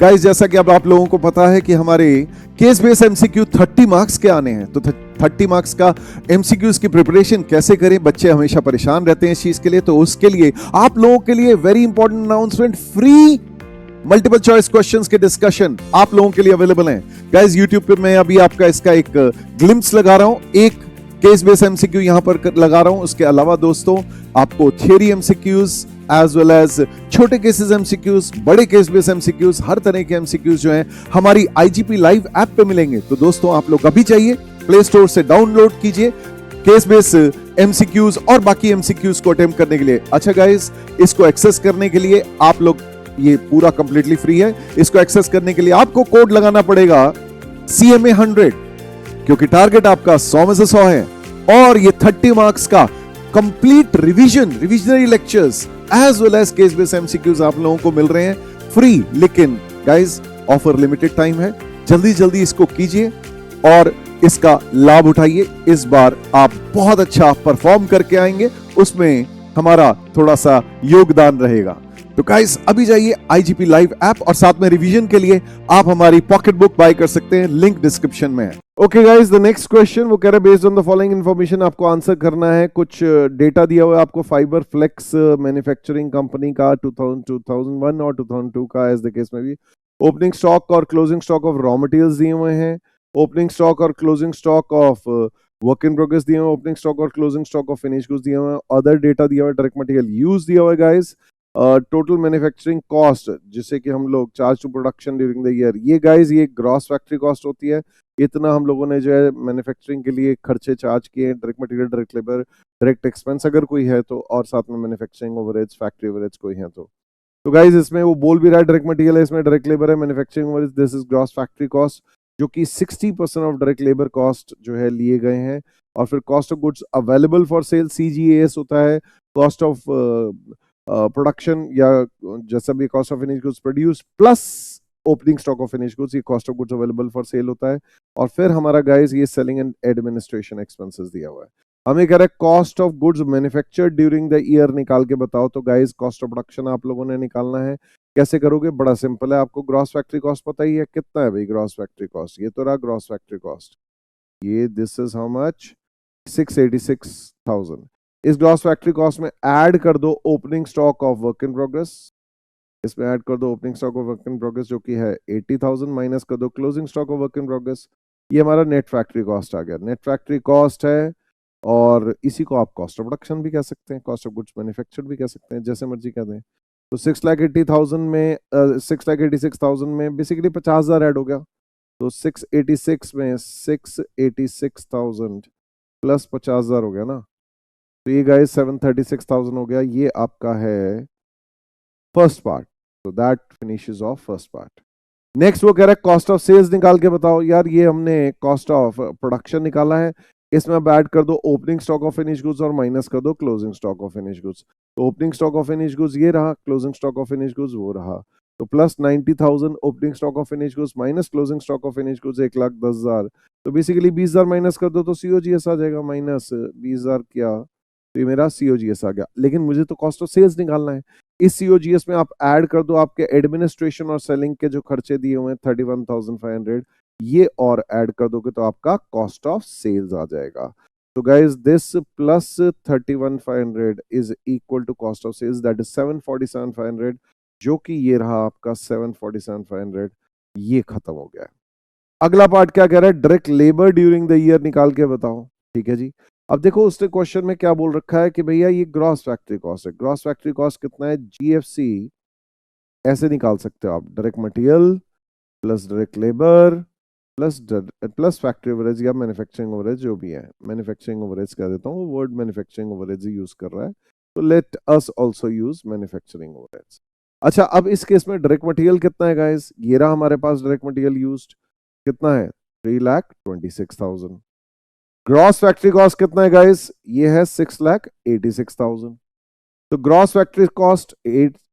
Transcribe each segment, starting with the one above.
Guys जैसा कि अब आप लोगों को पता है कि हमारे केस बेस एमसीक्यू 30 मार्क्स के आने हैं, तो 30 मार्क्स का एमसीक्यूज की प्रिपरेशन कैसे करें। बच्चे हमेशा परेशान रहते हैं इस चीज के लिए, तो उसके लिए आप लोगों के लिए very important announcement, free multiple choice questions के डिस्कशन आप लोगों के लिए अवेलेबल हैं। गाइस यूट्यूब पे मैं अभी आपका इसका एक ग्लिम्स लगा रहा हूं, एक केस बेस एमसीक्यू यहां पर लगा रहा हूं। उसके अलावा दोस्तों आपको theory MCQs as well as छोटे केसेस एमसीक्यूज, बड़े केस बेस एमसीक्यूज, हर तरह के एमसीक्यूज जो हैं हमारी आईजीपी लाइव ऐप पे मिलेंगे। तो दोस्तों आप लोग अभी चाहिए प्ले स्टोर से डाउनलोड कीजिए केस बेस एमसीक्यूज और बाकी एमसीक्यूज को अटेम्प्ट करने के लिए। अच्छा गाइस, इसको एक्सेस करने के लिए आप लोग, ये पूरा कंप्लीटली फ्री है, इसको एक्सेस करने के लिए आपको कोड लगाना पड़ेगा CMA 100, क्योंकि टारगेट आपका 100 में से 100 है और ये 30 मार्क्स का complete revisionary lectures as well as case base MCQs आप लोगों को मिल रहे हैं फ्री। लेकिन गाइस ऑफर लिमिटेड टाइम है, जल्दी जल्दी इसको कीजिए और इसका लाभ उठाइए। इस बार आप बहुत अच्छा परफॉर्म करके आएंगे, उसमें हमारा थोड़ा सा योगदान रहेगा। तो गाइस अभी जाइए आईजीपी लाइव ऐप और साथ में रिवीजन के लिए आप हमारी पॉकेट बुक बाय कर सकते हैं, लिंक डिस्क्रिप्शन में है। Okay guys, the next question वो कह रहे हैं based on the following information आपको आंसर करना है। कुछ डेटा दिया हुआ है आपको फाइबर फ्लेक्स मैन्युफैक्चरिंग कंपनी का 2001 और 2002 का एज द केस में भी। ओपनिंग स्टॉक और closing stock of raw materials दिए हुए हैं, ओपनिंग स्टॉक और closing stock of work in progress दिए हुए हैं, ओपनिंग स्टॉक और closing stock of finish goods दिए हुए हैं, अदर डेटा दिया हुआ है, डायरेक्ट मटेरियल यूज दिया हुआ है गाइस, टोटल मैन्युफैक्चरिंग कॉस्ट जिसे कि हम लोग charge to production during the year, ये गाइस ये ग्रॉस फैक्ट्री कॉस्ट होती है। इतना हम लोगों ने जो है मैन्युफैक्चरिंग के लिए खर्चे चार्ज किए, direct material, direct labour, direct expense अगर कोई है तो, और साथ में मैन्युफैक्चरिंग ओवरहेड्स, फैक्ट्री ओवरहेड्स कोई है तो गाइस इसमें वो बोल भी रहा है डायरेक्ट मटेरियल है, इसमें डायरेक्ट लेबर है, manufacturing overheads, this is gross factory cost, जो कि 60% ऑफ डायरेक्ट लेबर कॉस्ट जो है लिए गए हैं। और फिर cost of goods available for sale CGAS होता है, कॉस्ट ऑफ प्रोडक्शन या जैसा भी cost of finish goods produce plus opening stock of finish goods, ये cost of goods available for sale होता है। और फिर हमारा गाइस ये सेलिंग एंड एडमिनिस्ट्रेशन एक्सपेंसेस दिया हुआ है। हमें कह रहा है cost of goods manufactured during the year निकाल के बताओ। तो गाइस कॉस्ट ऑफ प्रोडक्शन आप लोगों ने निकालना है। कैसे करोगे? बड़ा सिंपल है, आपको ग्रॉस फैक्ट्री कॉस्ट पता ही है कितना है भाई ग्रॉस फैक्ट्री कॉस्ट। ये तो रहा ग्रॉस फैक्ट्री कॉस्ट, ये दिस इज हाउ मच 686,000। इस ग्रॉस फैक्ट्री कॉस्ट में ऐड कर दो opening stock of work in progress, इसमें ऐड कर दो opening stock of work in progress जो कि है 80,000, माइनस कर दो closing stock of work in progress, ये हमारा नेट फैक्ट्री कॉस्ट आ गया। नेट फैक्ट्री कॉस्ट है और इसी को आप कॉस्ट ऑफ प्रोडक्शन भी कह सकते हैं, कॉस्ट ऑफ गुड्स मैन्युफैक्चर्ड भी कह सकते हैं, जैसे मर्जी कह दें। तो 6,80,000 में 6,86,000 में बेसिकली 50,000 ऐड हो गया, तो 686 में 686,000 प्लस 50,000 हो गया ना, तो ये गाइस 736,000 हो गया। ये आपका है फर्स्ट पार्ट, तो that finishes of first part. Next वो कह रहा है कॉस्ट ऑफ सेल्स निकाल के बताओ। यार ये हमने कॉस्ट ऑफ प्रोडक्शन निकाला है, इसमें अब ऐड कर दो opening stock of finish goods और माइनस कर दो closing stock of finish goods. तो opening stock of finish goods ये रहा, closing stock of finish goods वो रहा, तो plus 90,000 opening stock of finish goods minus closing stock of finish goods 1,10,000। तो बेसिकली 20,000 माइनस कर दो तो COGS आ जाएगा, माइनस 20,000 किया तो ये मेरा COGS आ गया। लेकिन मुझे तो कॉस्ट ऑफ सेल्स निकालना है। इस COGS में आप ऐड कर दो आपके एडमिनिस्ट्रेशन और सेलिंग के जो खर्चे दिए हुए हैं 31,500, ये और ऐड कर दोगे तो आपका कॉस्ट ऑफ सेल्स आ जाएगा। तो guys this plus 31,500 is equal to cost of sales, that is 747,500, जो कि ये रहा आपका 747,500, ये खत्म हो गया है। अगला पार्ट क्या कह रहा है? Direct labour during the year निकाल के बताओ। ठीक है जी, अब देखो उसने क्वेश्चन में क्या बोल रखा है कि भैया ये ग्रॉस फैक्ट्री कॉस्ट है। ग्रॉस फैक्ट्री कॉस्ट कितना है? GFC ऐसे निकाल सकते हो आप, direct material plus direct labour plus factory overheads या मैन्युफैक्चरिंग ओवरहेड्स जो भी है। मैन्युफैक्चरिंग ओवरहेड्स कह देता हूँ, वर्ड मैन्युफैक्चरिंग ओवरहेड्स ही यूज कर रहा है, तो let us also use manufacturing overheads. अच्छा, अब इस केस में डायरेक्ट मटेरियल कितना है गाइस? ये रहा हमारे पास डायरेक्ट मटेरियल यूज्ड, कितना है? 3,26,000। ग्रॉस फैक्ट्री कॉस्ट कितना है गाइस? ये है 6,86,000। तो gross factory cost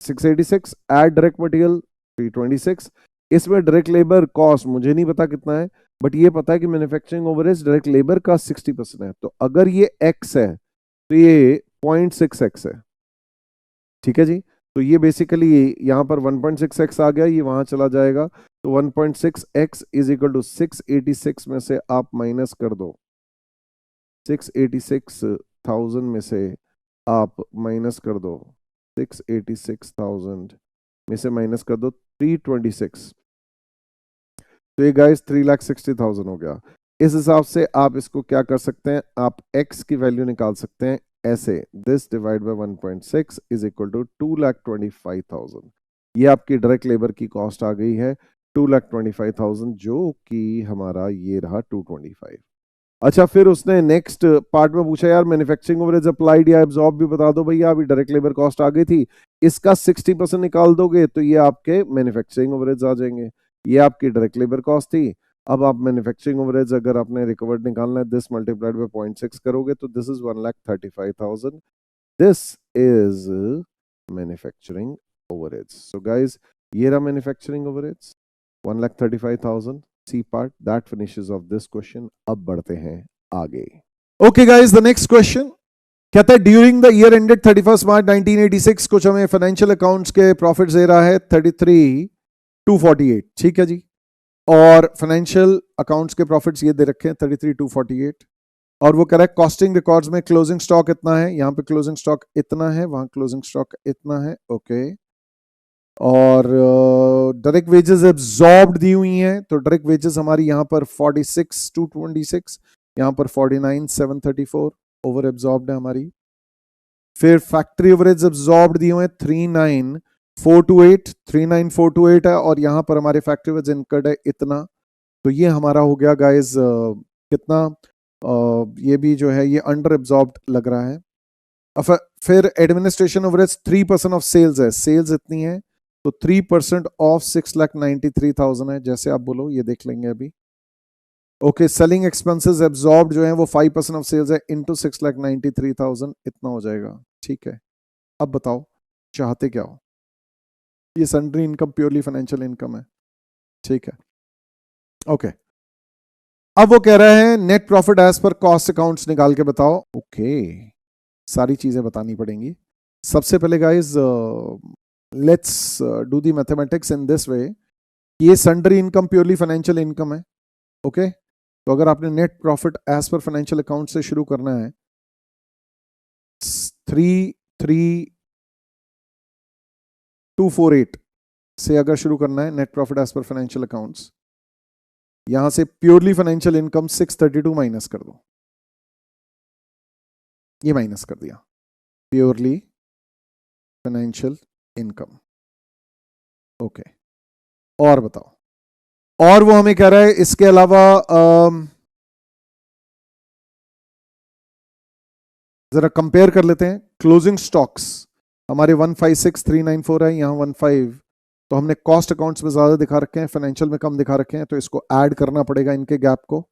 686, add direct material 326, इसमें डायरेक्ट लेबर कॉस्ट मुझे नहीं पता कितना है, बट ये पता है कि मैन्युफैक्चरिंग ओवरहेड्स डायरेक्ट लेबर का 60% है। तो अगर ये X है तो ये 0.6X है। ठीक है जी, तो ये बेसिकली यहाँ पर 1.6x आ गया, ये वहां चला जाएगा, तो 1.6x इज इक्वल टू 686 में से आप माइनस कर दो, 686,000 में से आप माइनस कर दो, 686,000 में से माइनस कर दो 326, तो ये गाइस 3,60,000 हो गया। इस हिसाब से आप इसको क्या कर सकते हैं, आप x की वैल्यू निकाल सकते हैं ऐसे, this divide by 1.6 is equal to 2,25,000। ये आपकी डायरेक्ट लेबर की कॉस्ट आ गई है 2,25,000, जो कि हमारा ये रहा 225। अच्छा, फिर उसने नेक्स्ट पार्ट में पूछा यार मैन्युफैक्चरिंग ओवरहेड्स अप्लाइड या एब्जॉर्ब भी बता दो भैया, अभी डायरेक्ट लेबर कॉस्ट आ गई थी, इसका 60% निकाल दोगे तो ये आपके मैन्युफैक्चरिंग ओवरहेड्स आ जाएंगे, ये आपकी डायरेक्ट लेबर कॉस्ट थी। अब आप मैन्युफैक्चरिंग ओवरहेड्स अगर आपने रिकवर्ड निकालना है, दिस मल्टीप्लाइड बाय 0.6 करोगे तो this is 1,35,000, this is manufacturing overheads. So guys, ये रहा manufacturing overheads 1,35,000, C part, that finishes off this question. अब बढ़ते हैं आगे। Okay guys, the next question कहता है during the year ended 31 March 1986, कुछ हमें फाइनेंशियल अकाउंट्स के प्रॉफिट्स दे रहा है 33,248, ठीक है जी, और फाइनेंशियल अकाउंट्स के प्रॉफिट्स ये दे रखे हैं 33,248, और वो कह रहा है कॉस्टिंग रिकॉर्ड्स में क्लोजिंग स्टॉक इतना है, यहां पे क्लोजिंग स्टॉक इतना है, वहां क्लोजिंग स्टॉक इतना है, ओके। और डायरेक्ट वेजेस एब्जॉर्ब्ड दी हुई हैं, तो डायरेक्ट वेजेस हमारी यहां पर 46,226, यहां पर 49,734 ओवर एब्जॉर्ब्ड है हमारी। फिर फैक्ट्री ओवरहेड्स एब्जॉर्ब्ड दिए हुए हैं 39,428 है, और यहां पर हमारे फैक्ट्री ओवरहेड्स इनकर्ड है इतना, तो ये हमारा हो गया गाइस कितना, ये भी जो है ये अंडर एब्जॉर्ब्ड लग रहा है। फिर एडमिनिस्ट्रेशन ओवरहेड्स 3% ऑफ सेल्स है, सेल्स इतनी है, तो 3% ऑफ 6,93,000 है, जैसे आप बोलो ये देख लेंगे अभी। ओके, सेलिंग एक्सपेंसेस एब्जॉर्ब्ड जो है वो 5% ऑफ सेल्स है, इनटू 6,93,000 इतना हो जाएगा, ठीक है। अब बताओ चाहते क्या हो, ये sundry income purely financial income है, ठीक है, ओके। अब वो कह रहे हैं net profit as per cost accounts निकाल के बताओ, ओके, सारी चीजें बतानी पड़ेंगी। सबसे पहले guys let's do the mathematics in this way, ये sundry income purely financial income है, ओके। तो अगर आपने net profit as per financial account से शुरू करना है 3,3,248 से अगर शुरू करना है net profit as per financial accounts, यहां से प्योरली फाइनेंशियल इनकम 632 माइनस कर दो, ये माइनस कर दिया प्योरली फाइनेंशियल इनकम, ओके। और बताओ, और वो हमें कह रहा है इसके अलावा जरा कंपेयर कर लेते हैं क्लोजिंग स्टॉक्स, हमारे 156,394 है, यहां 15, तो हमने कॉस्ट अकाउंट्स में ज्यादा दिखा रखे हैं, फाइनेंशियल में कम दिखा रखे हैं, तो इसको ऐड करना पड़ेगा इनके गैप को।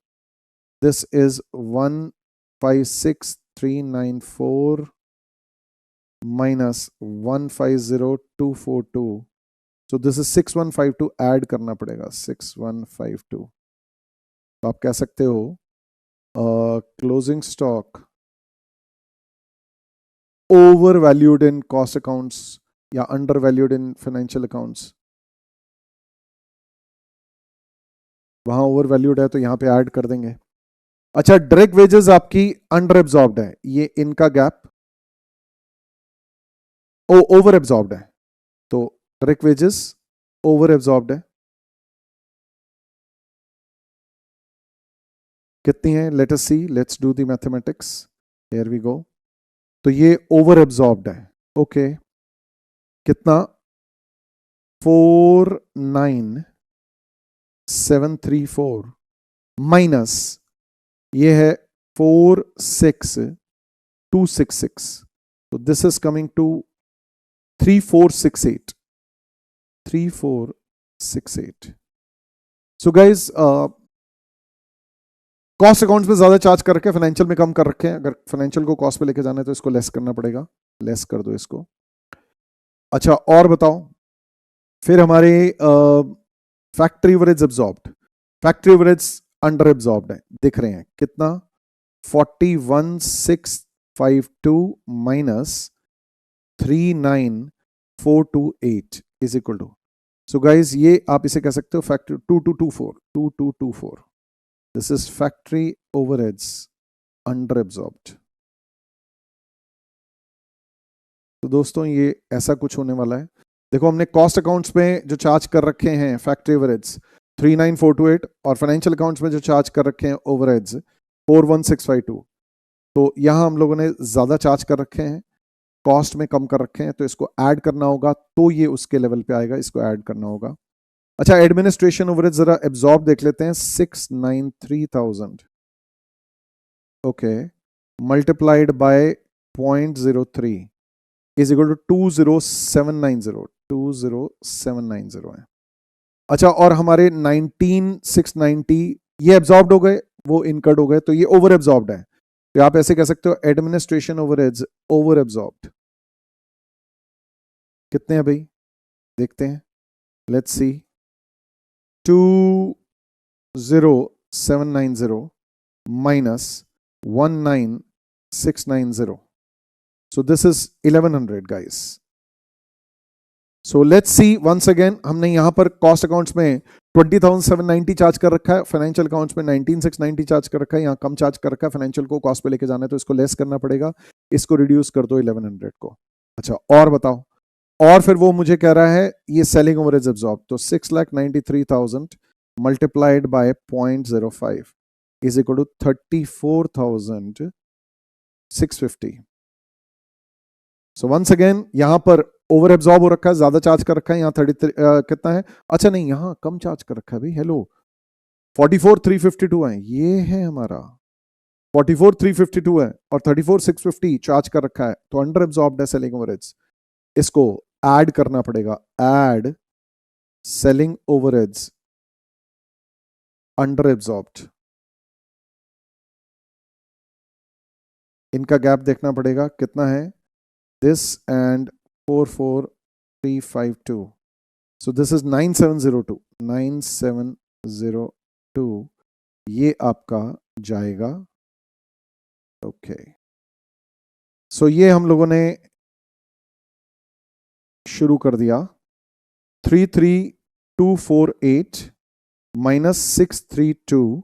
This is 156,394 minus 150,242, so this is 6,152, add करना पड़ेगा 6,152, तो आप कह सकते हो closing stock over valued in cost accounts या under valued in financial accounts, वहां ओवर वैल्यूड है तो यहां पे ऐड कर देंगे। अच्छा, डायरेक्ट वेजेस आपकी अंडर एब्जॉर्ब्ड है, ये इनका गैप ओवर एब्जॉर्ब्ड है, तो डायरेक्ट वेजेस ओवर एब्जॉर्ब्ड है, कितनी है, let us see, let's do the mathematics, here we go. तो ये ओवर एब्जॉर्ब्ड है, ओके, कितना 4,9,734 माइनस ये है 4,6,266, तो this is coming to 3,468, 3,468। So guys cost accounts में ज्यादा चार्ज कर रखे हैं, फाइनेंशियल में कम कर रखे हैं, अगर फाइनेंशियल को कॉस्ट पे लेके जाना है तो इसको लेस करना पड़ेगा, लेस कर दो इसको। अच्छा, और बताओ, फिर हमारे factory overheads absorbed, factory overheads under absorbed है, दिख रहे हैं कितना 41,652 minus 428 is equal to, so guys ये आप इसे कह सकते हो factory 2224 this is factory overheads under absorbed. तो दोस्तों ये ऐसा कुछ होने वाला है। देखो हमने कॉस्ट अकाउंट्स में जो चार्ज कर रखे हैं फैक्ट्री ओवरहेड्स 39428 और फाइनेंशियल अकाउंट्स में जो चार्ज कर रखे हैं ओवरहेड्स 41652, तो यहां हम लोगों ने ज्यादा चार्ज कर रखे हैं, कॉस्ट में कम कर रखे हैं, तो इसको ऐड करना होगा तो ये उसके लेवल पे आएगा, इसको ऐड करना होगा। अच्छा एडमिनिस्ट्रेशन ओवरहेड्स जरा एब्जॉर्ब देख लेते हैं 693,000 okay multiplied by 0.03 is equal to 20790 है। अच्छा और हमारे 19,690 ये एब्जॉर्ब्ड हो गए, वो इनकर्ड हो गए, तो ये ओवर एब्जॉर्ब्ड है। तो आप ऐसे कह सकते हो एडमिनिस्ट्रेशन ओवरहेड्स ओवर एब्जॉर्ब्ड कितने हैं भाई, देखते हैं, let's see 20790 minus 19,690, so this is 1100 guys. So let's see once again, हमने यहां पर कॉस्ट अकाउंट्स में 20,790 चार्ज कर रखा है, फाइनेंशियल अकाउंट्स में 19,690 चार्ज कर रखा है, यहां कम चार्ज कर रखा है, फाइनेंशियल को कॉस्ट पे लेके जाना है तो इसको लेस करना पड़ेगा, इसको रिड्यूस कर दो 1100 को। अच्छा और बताओ, और फिर वो मुझे कह रहा है ये सेलिंग ओवरहेड्स एब्जॉर्ब, तो 6,93,000 multiplied by 0.05 is equal to 34,650। So once again यहां पर ओवर एब्जॉर्ब हो रखा है, ज्यादा चार्ज कर रखा है, यहाँ 33 कितना है, अच्छा नहीं यहाँ कम चार्ज कर रखा है भाई, हेलो 44,352 है, ये है हमारा 44,352 है और 34,650 चार्ज कर रखा है, तो अंडर एब्जॉर्ब्ड है सेलिंग ओवरहेड्स, इसको ऐड करना पड़ेगा, add selling overheads under absorbed, इनका गैप देखना पड़ेगा कितना है, this and 44,352, so this is 9702 ये आपका जाएगा। ओके सो ये हम लोगों ने शुरू कर दिया 33,248 minus 632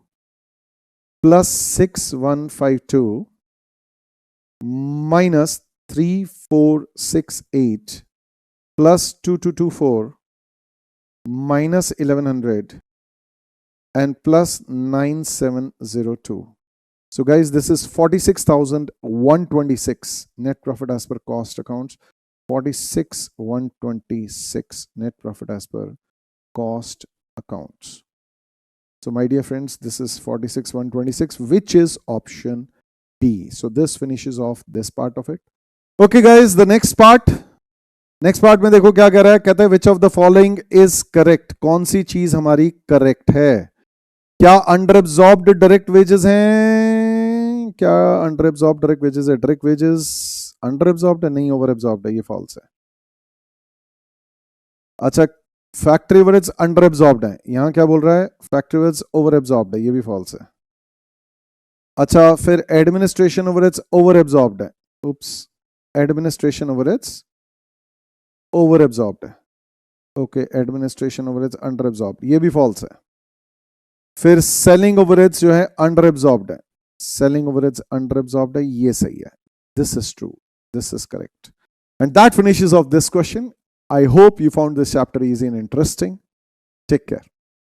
plus 6152 minus 3,468 plus 2,224 minus 1,100 and plus 9,702. So guys, this is 46,126 net profit as per cost accounts. 46,126 net profit as per cost accounts. So my dear friends, this is 46,126, which is option D. So this finishes off this part of it. Okay guys, the next part में देखो क्या कह रहा है, कहता है which of the following is correct, कौन सी चीज हमारी करेक्ट है, क्या अंडर एब्जॉर्ब्ड डायरेक्ट वेजेस हैं, क्या अंडर एब्जॉर्ब्ड डायरेक्ट वेजेस है, डायरेक्ट वेजेस अंडर एब्जॉर्ब्ड है, नहीं ओवर एब्जॉर्ब्ड है, ये फॉल्स है। अच्छा फैक्ट्री ओवरहेड्स अंडर एब्जॉर्ब्ड है, यहां क्या बोल रहा है फैक्ट्री ओवरहेड्स ओवर एब्जॉर्ब्ड है, ये भी फॉल्स है। अच्छा फिर एडमिनिस्ट्रेशन ओवरहेड्स ओवर एब्जॉर्ब्ड है, उप्स एडमिनिस्ट्रेशन ओवरहेड्स ओवर एब्जॉर्ब्ड है, okay administration overheads under absorbed, ये भी फॉल्स है। फिर सेलिंग ओवरहेड्स जो है अंडर एब्जॉर्ब्ड है, सेलिंग ओवरहेड्स अंडर एब्जॉर्ब्ड है, ये सही है, this is true, this is correct. And that finishes off this question. I hope you found this chapter easy and interesting. Take care.